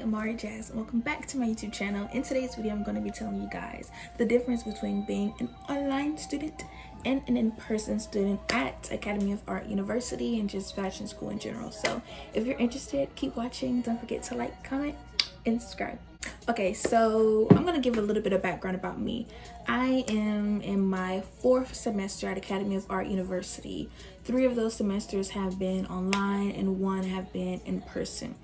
Amari Jazz, and welcome back to my YouTube channel. In today's video, I'm going to be telling you guys the difference between being an online student and an in-person student at Academy of Art University and just fashion school in general. So if you're interested, keep watching. Don't forget to like, comment, and subscribe. Okay, so I'm going to give a little bit of background about me. I am in my 4th semester at Academy of Art University. 3 of those semesters have been online and 1 have been in person.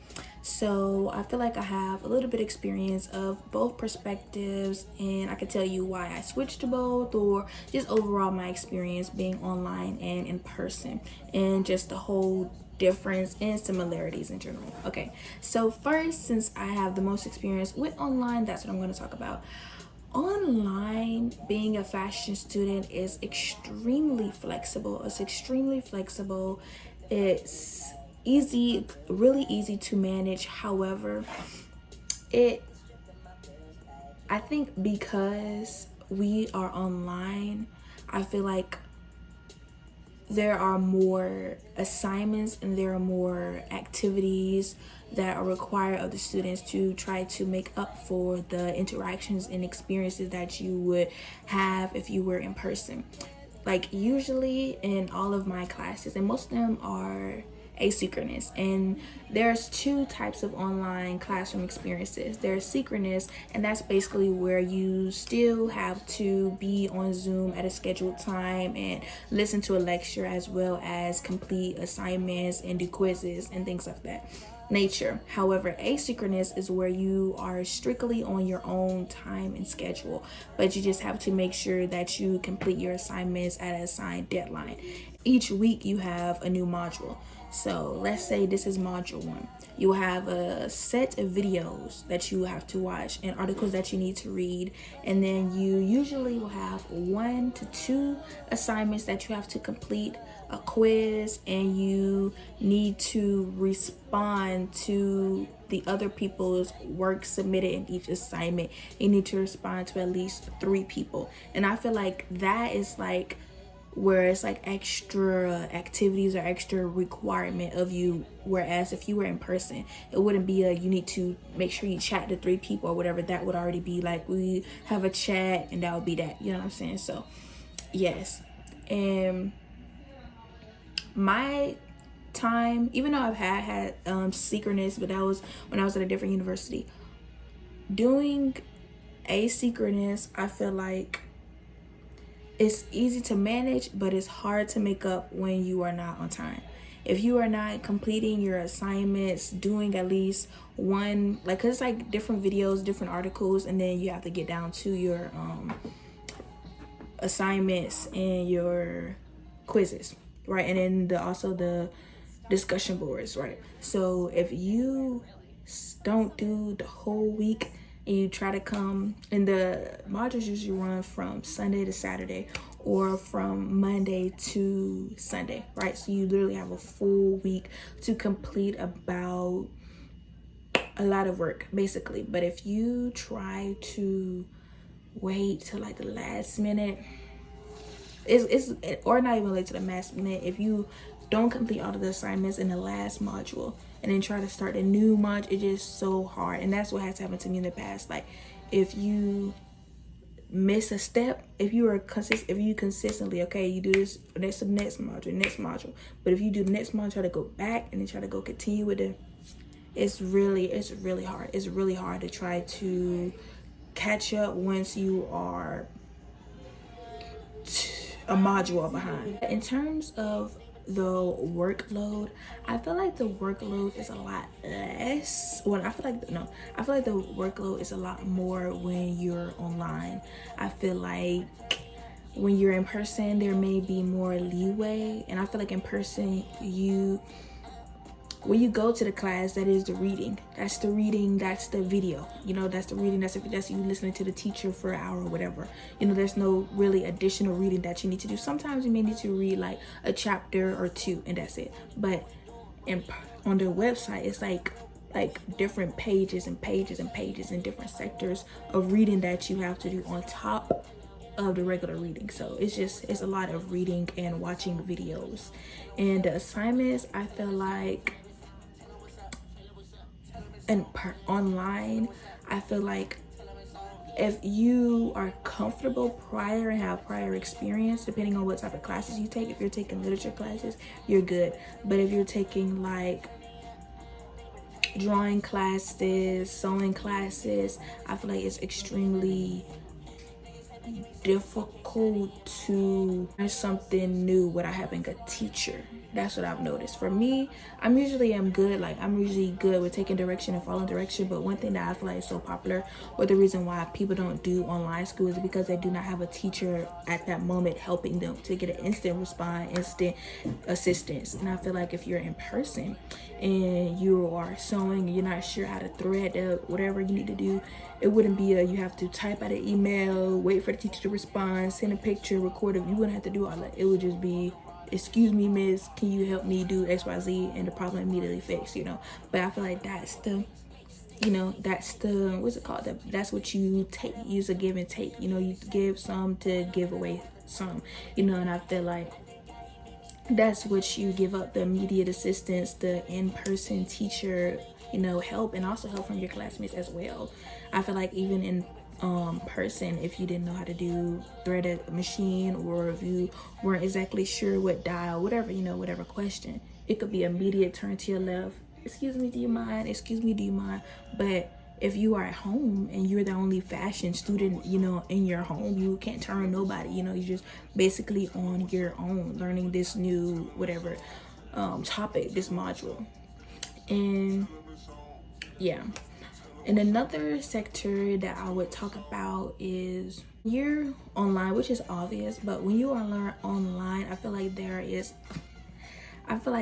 So I feel like I have a little bit of experience of both perspectives, and I can tell you why I switched to both, or just overall my experience being online and in person, and just the whole difference and similarities in general. Okay, so first, since I have the most experience with online, that's what I'm going to talk about. Online, being a fashion student is extremely flexible. It's easy, really easy to manage. However, I think because we are online, I feel like there are more assignments and there are more activities that are required of the students to try to make up for the interactions and experiences that you would have if you were in person. Like usually in all of my classes, and most of them are asynchronous, and there's 2 types of online classroom experiences. There's synchronous, and that's basically where you still have to be on Zoom at a scheduled time and listen to a lecture, as well as complete assignments and do quizzes and things of that nature. However, asynchronous is where you are strictly on your own time and schedule, but you just have to make sure that you complete your assignments at an assigned deadline. Each week you have a new module. So let's say this is module 1. You have a set of videos that you have to watch and articles that you need to read, and then you usually will have 1 to 2 assignments that you have to complete, a quiz, and you need to respond to the other people's work submitted in each assignment. You need to respond to at least 3 people, and I feel like that is like where it's like extra activities or extra requirement of you, whereas if you were in person, it wouldn't be a you need to make sure you chat to 3 people or whatever. That would already be like we have a chat and that would be that, you know what I'm saying? So yes, and my time, even though I've had synchronous, but that was when I was at a different university. Doing asynchronous, I feel like it's easy to manage, but it's hard to make up when you are not on time. If you are not completing your assignments, doing at least one, like, cause it's like different videos, different articles, and then you have to get down to your assignments and your quizzes, right? And then also the discussion boards, right? So if you don't do the whole week and you try to come, and the modules usually run from Sunday to Saturday or from Monday to Sunday, right? So you literally have a full week to complete about a lot of work, basically. But if you try to wait till like the last minute, or not even late to the last minute, if you don't complete all of the assignments in the last module and then try to start a new module, it's just so hard. And that's what has happened to me in the past. Like if you miss a step, if you consistently, okay, you do this next module, but if you do the next module, try to go back and then try to go continue with it, it's really hard. It's really hard to try to catch up once you are a module behind. In terms of the workload, I feel like the workload is a lot less. I feel like the workload is a lot more when you're online. I feel like when you're in person, there may be more leeway, and I feel like in person, when you go to the class, that is the reading. That's the reading. That's the video. You know, that's the reading. That's you listening to the teacher for an hour or whatever. You know, there's no really additional reading that you need to do. Sometimes you may need to read like a chapter or 2, and that's it. But on their website, it's like different pages and pages and pages and different sectors of reading that you have to do on top of the regular reading. So it's a lot of reading and watching videos. And the assignments, I feel like online, I feel like if you are comfortable prior and have prior experience, depending on what type of classes you take, if you're taking literature classes, you're good. But if you're taking like drawing classes, sewing classes, I feel like it's extremely difficult to learn something new without having a teacher. That's what I've noticed. For me, I'm usually good with taking direction and following direction. But one thing that I feel like is so popular, or the reason why people don't do online school, is because they do not have a teacher at that moment helping them to get an instant response, instant assistance. And I feel like if you're in person and you are sewing and you're not sure how to thread whatever you need to do, it wouldn't be you have to type out an email, wait for the teacher to respond, send a picture, record it. You wouldn't have to do all that. It would just be, excuse me, miss, can you help me do XYZ, and the problem immediately fixed, But I feel like that's the what's it called? That's what you take, use a give and take. You give some to give away some, and I feel like that's what you give up, the immediate assistance, the in-person teacher, help, and also help from your classmates as well. I feel like even in person, if you didn't know how to thread a machine, or if you weren't exactly sure what dial, whatever question, it could be immediate turn to your left. Excuse me, do you mind? Excuse me, do you mind? But if you are at home and you're the only fashion student, in your home, you can't turn nobody, you're just basically on your own learning this new whatever topic, this module. And yeah. And another sector that I would talk about is you're online, which is obvious, but when you are online, I feel like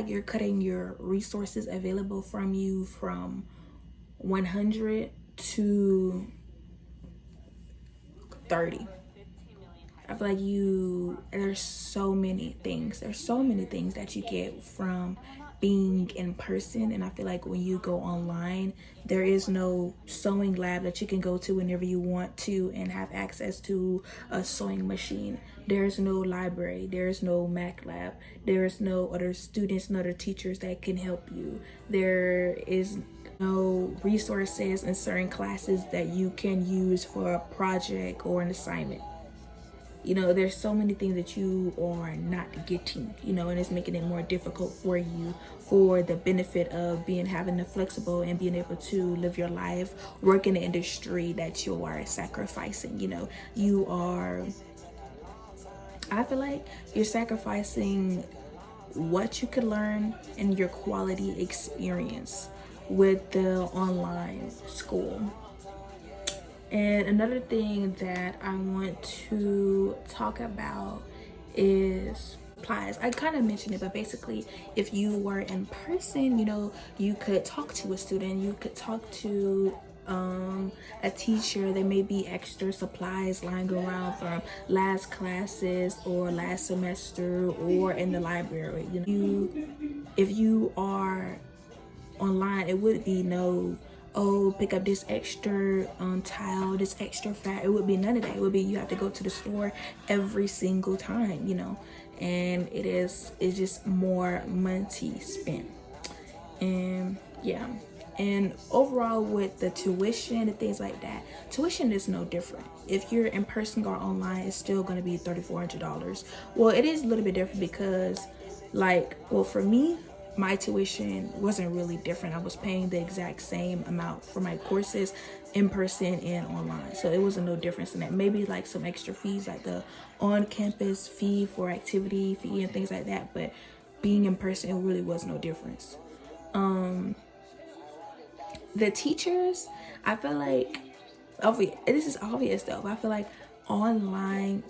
you're cutting your resources available from you from 100 to 30. I feel like there's so many things that you get from being in person, and I feel like when you go online, there is no sewing lab that you can go to whenever you want to and have access to a sewing machine. There's no library, there's no Mac lab, there's no other students and other teachers that can help you. There is no resources in certain classes that you can use for a project or an assignment. There's so many things that you are not getting, and it's making it more difficult for you, for the benefit of having the flexible and being able to live your life, work in the industry that you are sacrificing. I feel like you're sacrificing what you could learn and your quality experience with the online school. And another thing that I want to talk about is supplies. I kind of mentioned it, but basically, if you were in person, you could talk to a student, you could talk to a teacher. There may be extra supplies lying around from last classes or last semester or in the library. If you are online, it would be pick up this extra tile, this extra fat. It would be none of that. It would be you have to go to the store every single time, and it's just more money spent. And yeah, and overall with the tuition and things like that, tuition is no different. If you're in person or online, it's still going to be $3,400. Well, it is a little bit different because for me, my tuition wasn't really different. I was paying the exact same amount for my courses in person and online. So it wasn't no difference in that. Maybe some extra fees, like the on-campus fee for activity fee and things like that. But being in person, it really was no difference. The teachers, I feel like, this is obvious though, but I feel like online,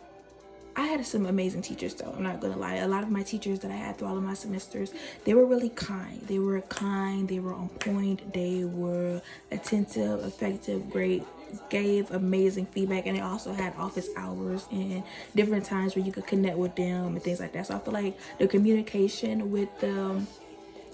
I had some amazing teachers though, I'm not gonna lie. A lot of my teachers that I had through all of my semesters, they were really kind. They were on point, they were attentive, effective, great, gave amazing feedback, and they also had office hours and different times where you could connect with them and things like that. So I feel like the communication with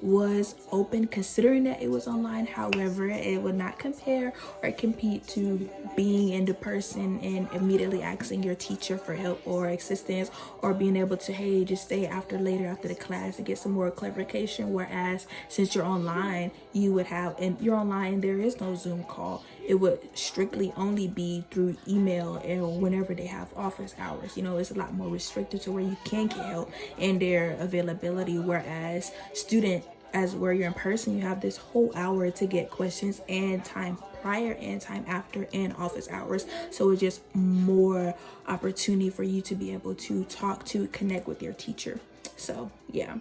was open considering that it was online. However, it would not compare or compete to being in the person and immediately asking your teacher for help or assistance, or being able to, hey, just stay later after the class to get some more clarification. Whereas since you're online, you would have, and you're online, there is no Zoom call. It would strictly only be through email and whenever they have office hours. You know, it's a lot more restricted to where you can get help and their availability. Whereas student, as where you're in person, you have this whole hour to get questions, and time prior and time after and office hours. So it's just more opportunity for you to be able to talk to, connect with your teacher. So yeah.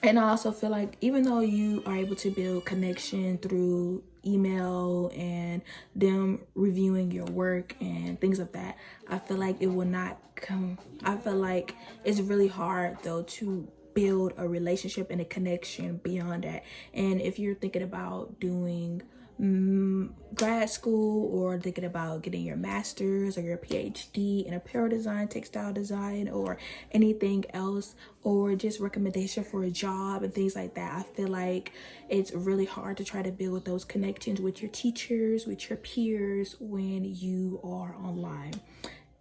And I also feel like even though you are able to build connection through email and them reviewing your work and things of that, I feel like it will not come. I feel like it's really hard though to build a relationship and a connection beyond that. And if you're thinking about doing grad school, or thinking about getting your master's or your PhD in apparel design, textile design, or anything else, or just recommendation for a job and things like that, I feel like it's really hard to try to build those connections with your teachers, with your peers when you are online.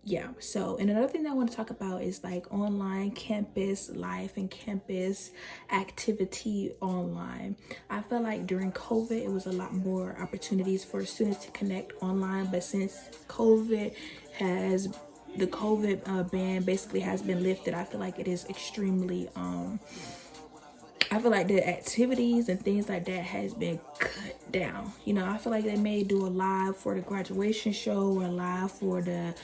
Yeah, so, and another thing that I want to talk about is like online campus life and campus activity online. I feel like during COVID, it was a lot more opportunities for students to connect online, but since the COVID ban basically has been lifted, I feel like it is extremely, I feel like the activities and things like that has been cut down. You know, I feel like they may do a live for the graduation show or a live for the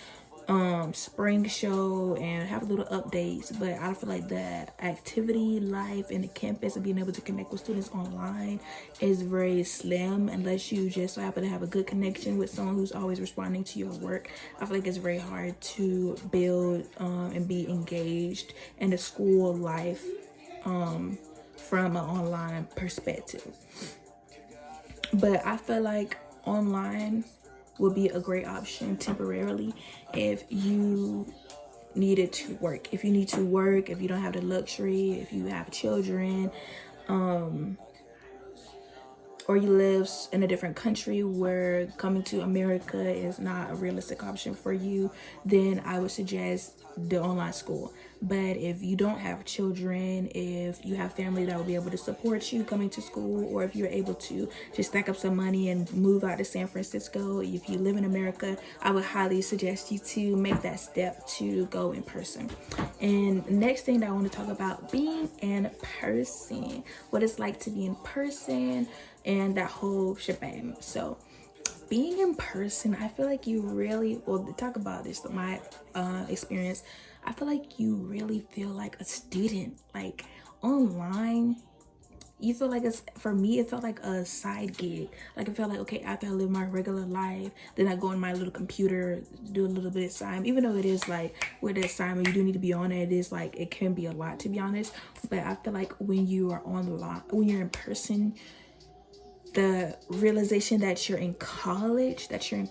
spring show and have little updates, but I feel like the activity life in the campus and being able to connect with students online is very slim unless you just so happen to have a good connection with someone who's always responding to your work. I feel like it's very hard to build and be engaged in the school life from an online perspective. But I feel like online would be a great option temporarily if you needed to work. If you need to work, if you don't have the luxury, if you have children, or you live in a different country where coming to America is not a realistic option for you, then I would suggest the online school. But if you don't have children, if you have family that will be able to support you coming to school, or if you're able to just stack up some money and move out to San Francisco, if you live in America, I would highly suggest you to make that step to go in person. And next thing that I want to talk about, being in person, what it's like to be in person and that whole shebang. So being in person, I feel like you really, well, to talk about this, my experience, I feel like you really feel like a student. Like online, you feel like for me, it felt like a side gig. Like it felt like, okay, after I live my regular life, then I go on my little computer, do a little bit of assignment, even though it is like with the assignment, you do need to be on it. It is like, it can be a lot, to be honest. But I feel like when you are online, when you're in person, the realization that you're in college, that you're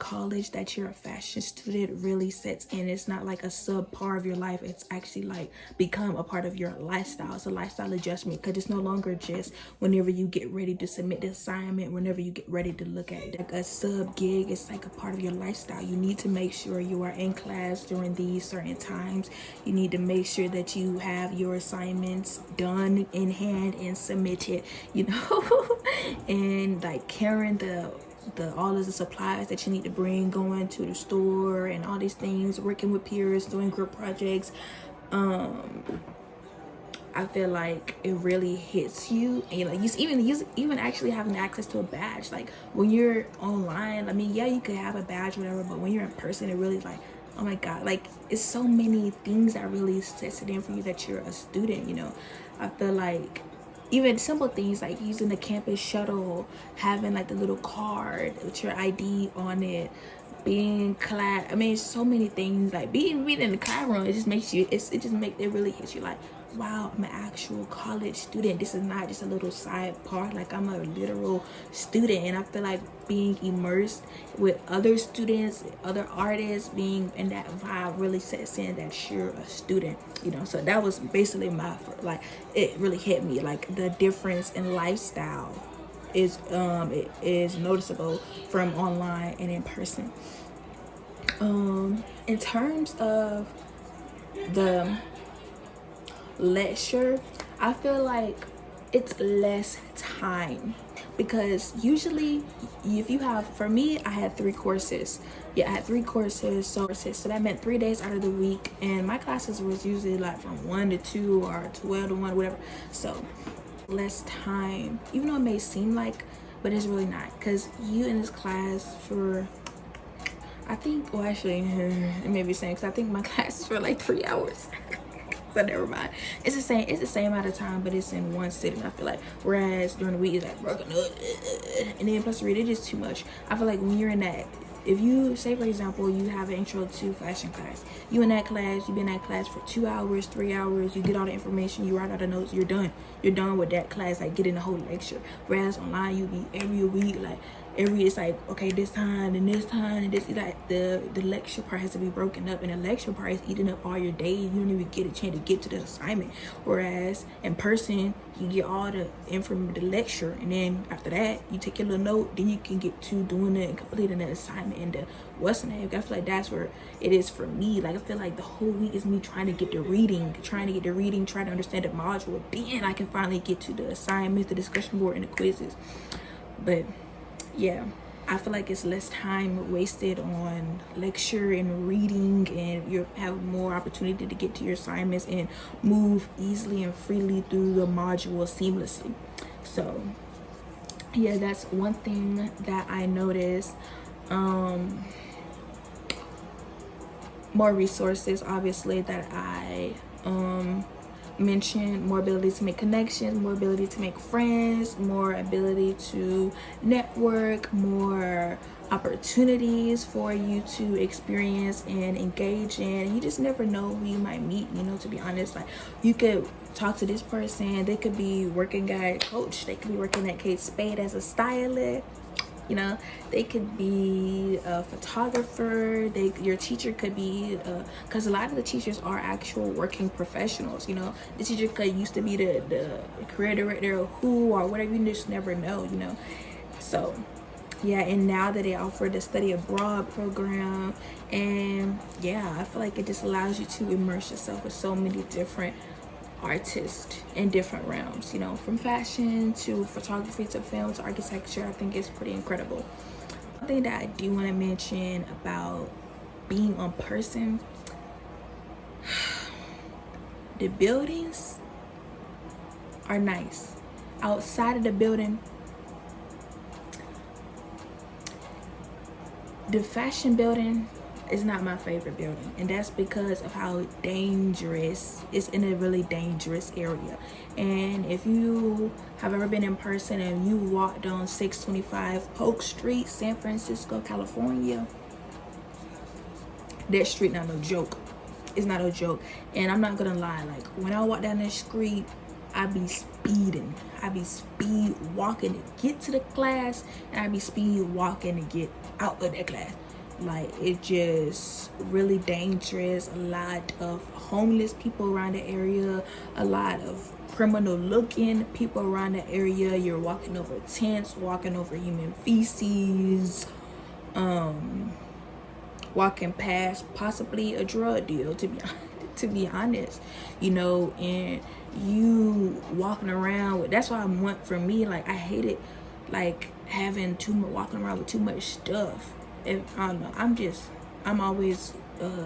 a fashion student really sets in. It's not like a subpar of your life. It's actually like become a part of your lifestyle. It's a lifestyle adjustment, because it's no longer just whenever you get ready to submit the assignment, whenever you get ready to look at it. Like a sub gig, it's like a part of your lifestyle. You need to make sure you are in class during these certain times. You need to make sure that you have your assignments done in hand and submitted, you know, and like carrying the all of the supplies that you need to bring, going to the store and all these things, working with peers, doing group projects. I feel like it really hits you, and like even actually having access to a badge. Like when you're online, I mean, yeah, you could have a badge, whatever, but when you're in person, it really like, oh my god, like it's so many things that really sets it in for you that you're a student. You know, I feel like even simple things like using the campus shuttle, having like the little card with your ID on it, being class. I mean, so many things. Like being in the classroom, it just makes you. It really hits you like, wow, I'm an actual college student. This is not just a little side part. Like, I'm a literal student, and I feel like being immersed with other students, other artists, being in that vibe really sets in that you're a student, you know. So that was basically my, like, it really hit me, like the difference in lifestyle is it is noticeable from online and in person. In terms of the lecture, I feel like it's less time, because usually if you have, for me, I had 3 courses. Yeah, I had 3 courses, so that meant 3 days out of the week, and my classes was usually like from 1 to 2 or 12 to 1, whatever. So less time, even though it may seem like, but it's really not, because you in this class for, I think, well, actually, it may be the same, because I think my class is for like 3 hours. But never mind. It's the same amount of time, but it's in one sitting, I feel like. Whereas during the week, it's like broken up. And then plus read, it is too much. I feel like when you're in that, if you, say for example, you have an intro to fashion class. You in that class, you've been in that class for 2 hours, 3 hours, you get all the information, you write out the notes, you're done. You're done with that class, like getting the whole lecture. Whereas online, you be every week, like, it's like, okay, this time and this time and this, like the lecture part has to be broken up, and the lecture part is eating up all your day. You don't even get a chance to get to the assignment. Whereas in person, you get all the information, the lecture, and then after that, you take your little note, then you can get to doing it and completing the assignment and the what's name. I feel like that's where it is for me. Like, I feel like the whole week is me trying to get the reading, trying to understand the module. Then I can finally get to the assignments, the discussion board, and the quizzes. But yeah, I feel like it's less time wasted on lecture and reading, and you have more opportunity to get to your assignments and move easily and freely through the module seamlessly. So yeah, that's one thing that I noticed. More resources, obviously, that I mentioned. More ability to make connections, more ability to make friends, more ability to network, more opportunities for you to experience and engage in. You just never know who you might meet, you know, to be honest. Like, you could talk to this person, they could be working at Coach, they could be working at Kate Spade as a stylist, you know, they could be a photographer, your teacher could be, because a lot of the teachers are actual working professionals, you know. The teacher could used to be the career director of who or whatever, you just never know, you know. So yeah, and now that they offer the study abroad program, and yeah, I feel like it just allows you to immerse yourself with so many different artists in different realms, you know, from fashion to photography to film to architecture. I think it's pretty incredible. One thing that I do want to mention about being on person, the buildings are nice. Outside of the building, the fashion building is not my favorite building, and that's because of how dangerous it's in a really dangerous area. And if you have ever been in person and you walked on 625 Polk Street, San Francisco, California, that street not no joke. It's not a joke. And I'm not gonna lie, like, when I walk down that street, I be speeding. I be speed walking to get to the class, and I be speed walking to get out of that class. Like, it's just really dangerous. A lot of homeless people around the area, a lot of criminal looking people around the area. You're walking over tents, walking over human feces, walking past possibly a drug deal, to be honest, you know. And you walking around with, that's why I want, for me, like, I hate it, like, having too much, walking around with too much stuff. If I don't know, I'm always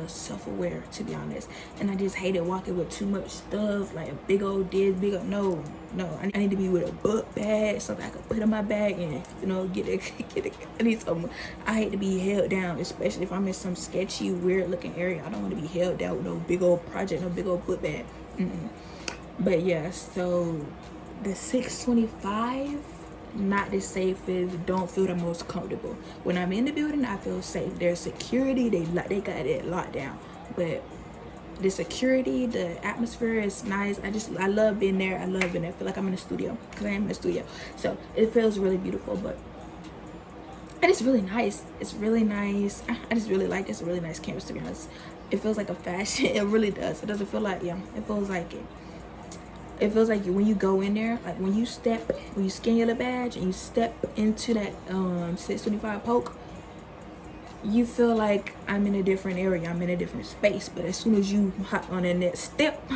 self-aware, to be honest, and I just hate it walking with too much stuff, like a big old no, I need to be with a book bag, something I can put in my bag and, you know, get it. I need some. I hate to be held down, especially if I'm in some sketchy, weird looking area. I don't want to be held down with no big old project, no big old book bag. But yeah, so the 625, not the safest, don't feel the most comfortable. When I'm in the building, I feel safe. There's security, they got it locked down. But the security, the atmosphere is nice. I love being there. I love being there. I feel like I'm in a studio because I am in a studio. So it feels really beautiful, and it's really nice. It's really nice. I just really like it. It's a really nice campus, to be honest. It feels like a fashion. It really does. It doesn't feel like, yeah, it feels like it. It feels like when you go in there, like when you scan your little badge and you step into that 625 Polk, you feel like I'm in a different area. I'm in a different space. But as soon as you hop on in that step,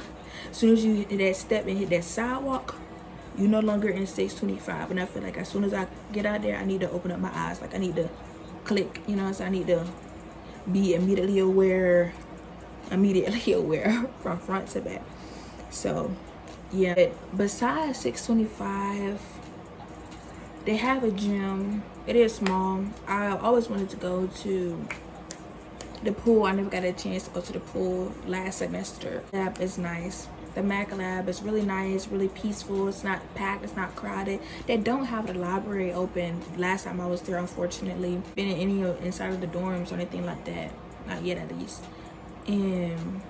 as soon as you hit that step and hit that sidewalk, you're no longer in 625. And I feel like as soon as I get out there, I need to open up my eyes. Like I need to click, you know, so I need to be immediately aware from front to back. So yeah, besides 625, they have a gym. It is small. I always wanted to go to the pool. I never got a chance to go to the pool last semester. The lab is nice. The Mac lab is really nice, really peaceful. It's not packed, it's not crowded. They don't have the library open last time I was there, unfortunately. Been in any inside of the dorms or anything like that. Not yet, at least. And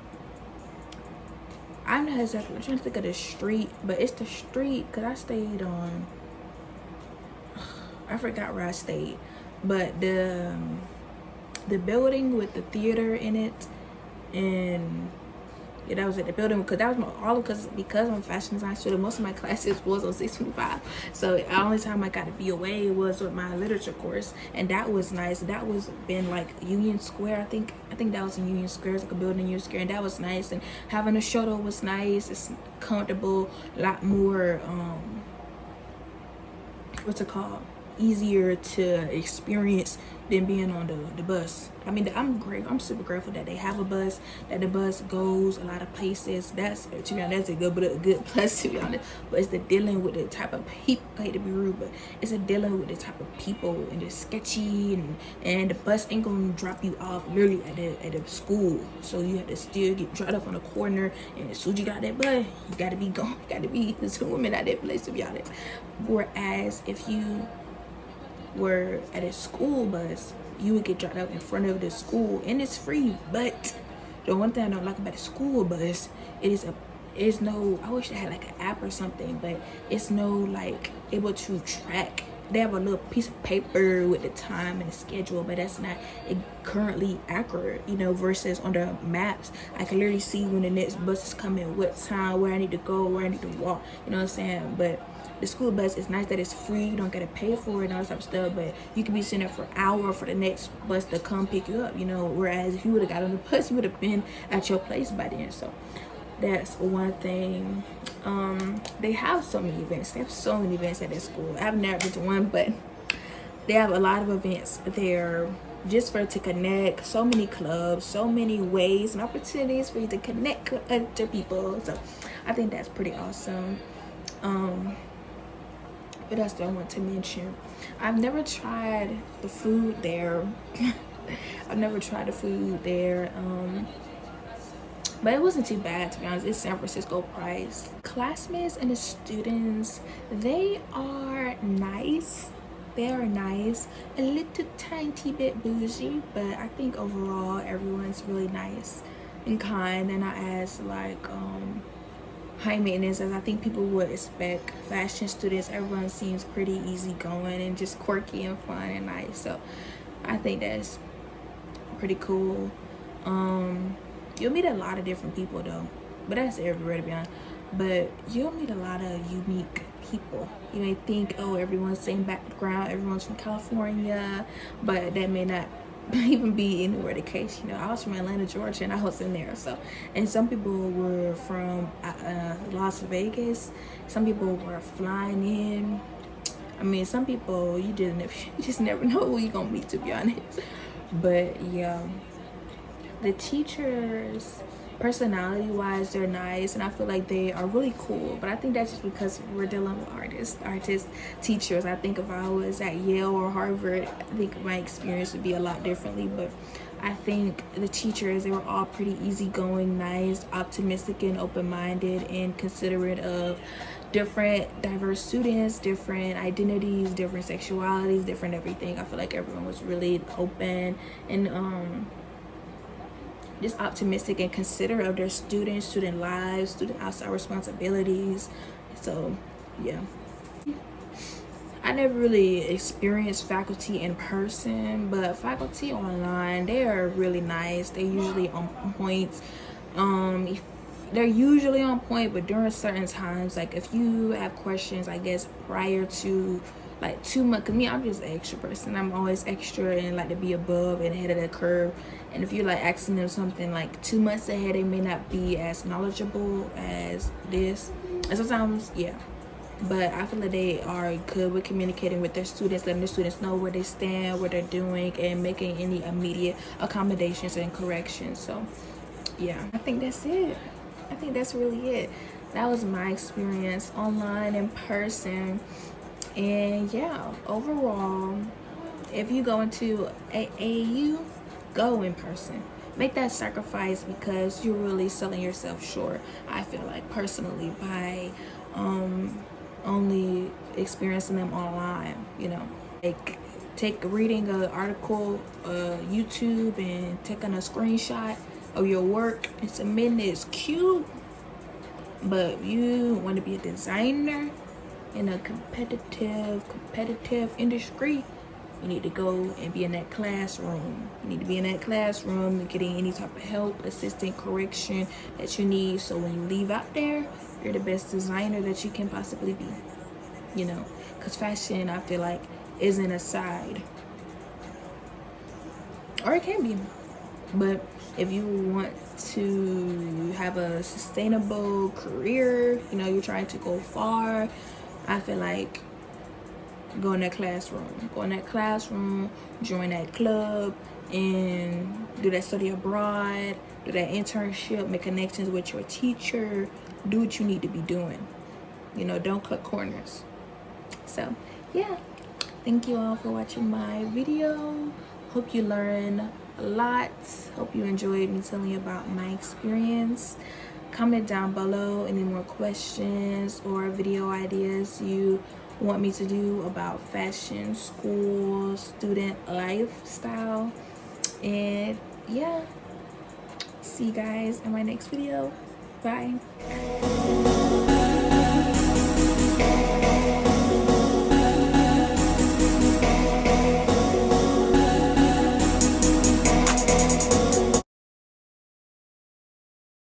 I'm not exactly, I'm trying to think of the street, but it's the street, because I stayed on, I forgot where I stayed, but the building with the theater in it, and yeah, that was at the building, because that was because I'm a fashion design student. Most of my classes was on 625, so the only time I got to be away was with my literature course, and that was nice. That was been like Union Square. I think that was in Union Square. It's like a building in Union Square, and that was nice. And having a shuttle was nice. It's comfortable, a lot more what's it called, easier to experience than being on the bus. I mean, I'm super grateful that they have a bus, that the bus goes a lot of places. That's, to be honest, that's a good plus, to be honest. But it's the dealing with the type of people, I hate to be rude, but it's a dealing with the type of people, and it's sketchy, and the bus ain't gonna drop you off literally at the school. So you have to still get dropped up on the corner, and as soon as you got that bus, you gotta be gone. You gotta be swimming at that place, to be honest. Whereas if you were at a school bus, you would get dropped out in front of the school, and it's free. But the one thing I don't like about the school bus, is no, I wish they had like an app or something, but it's no like able to track. They have a little piece of paper with the time and the schedule, but that's not currently accurate, you know, versus on the maps, I can literally see when the next bus is coming, what time, where I need to go, where I need to walk, you know what I'm saying? But the school bus, it's nice that it's free. You don't gotta pay for it and all that type of stuff, but you can be sitting there for an hour for the next bus to come pick you up, you know, whereas if you would have got on the bus, you would have been at your place by then. So that's one thing. They have so many events. They have so many events at that school. I've never been to one, but they have a lot of events there just to connect. So many clubs, so many ways and opportunities for you to connect with other people. So I think that's pretty awesome. What else do I want to mention? I've never tried the food there. I've never tried the food there. But it wasn't too bad, to be honest. It's San Francisco price. Classmates and the students, they are nice. They are nice. A little tiny bit bougie, but I think overall everyone's really nice and kind. And I asked like high maintenance, as I think people would expect. Fashion students, everyone seems pretty easygoing and just quirky and fun and nice. So I think that's pretty cool. You'll meet a lot of different people though, but that's everywhere, to be honest. But you'll meet a lot of unique people. You may think, oh, everyone's same background, everyone's from California, but that may not even be anywhere the case. You know, I was from Atlanta, Georgia, and I was in there. So, and some people were from Las Vegas. Some people were flying in. I mean, some people you just never know who you're gonna meet, to be honest. But yeah, the teachers, personality wise, they're nice, and I feel like they are really cool. But I think that's just because we're dealing with artist teachers. I think if I was at Yale or Harvard, I think my experience would be a lot differently. But I think the teachers, they were all pretty easygoing, nice, optimistic, and open-minded, and considerate of different diverse students, different identities, different sexualities, different everything. I feel like everyone was really open and just optimistic and considerate of their students, student lives, student outside responsibilities. So yeah, I never really experienced faculty in person, but faculty online, they are really nice. They usually on point. If they're usually on point, but during certain times, like if you have questions, I guess prior to like 2 months, cause me, I'm just an extra person. I'm always extra and like to be above and ahead of the curve. And if you're like asking them something like 2 months ahead, they may not be as knowledgeable as this. And sometimes, yeah. But I feel like they are good with communicating with their students, letting their students know where they stand, what they're doing, and making any immediate accommodations and corrections. So yeah, I think that's it. I think that's really it. That was my experience online, in person. And yeah, overall, if you go into AAU, go in person. Make that sacrifice because you're really selling yourself short, I feel like, personally, by only experiencing them online, you know. Like reading an article, YouTube, and taking a screenshot of your work and submitting it is cute, but you want to be a designer in a competitive industry, you need to go and be in that classroom. You need to be in that classroom and getting any type of help, assistance, correction that you need, so when you leave out there, you're the best designer that you can possibly be, you know. Because fashion, I feel like, isn't a side, or it can be, but if you want to have a sustainable career, you know, you're trying to go far, I feel like go in that classroom. Go in that classroom, join that club, and do that study abroad, do that internship, make connections with your teacher, do what you need to be doing. You know, don't cut corners. So yeah, thank you all for watching my video. Hope you learned a lot. Hope you enjoyed me telling you about my experience. Comment down below any more questions or video ideas you want me to do about fashion, school, student lifestyle. And yeah, see you guys in my next video. Bye.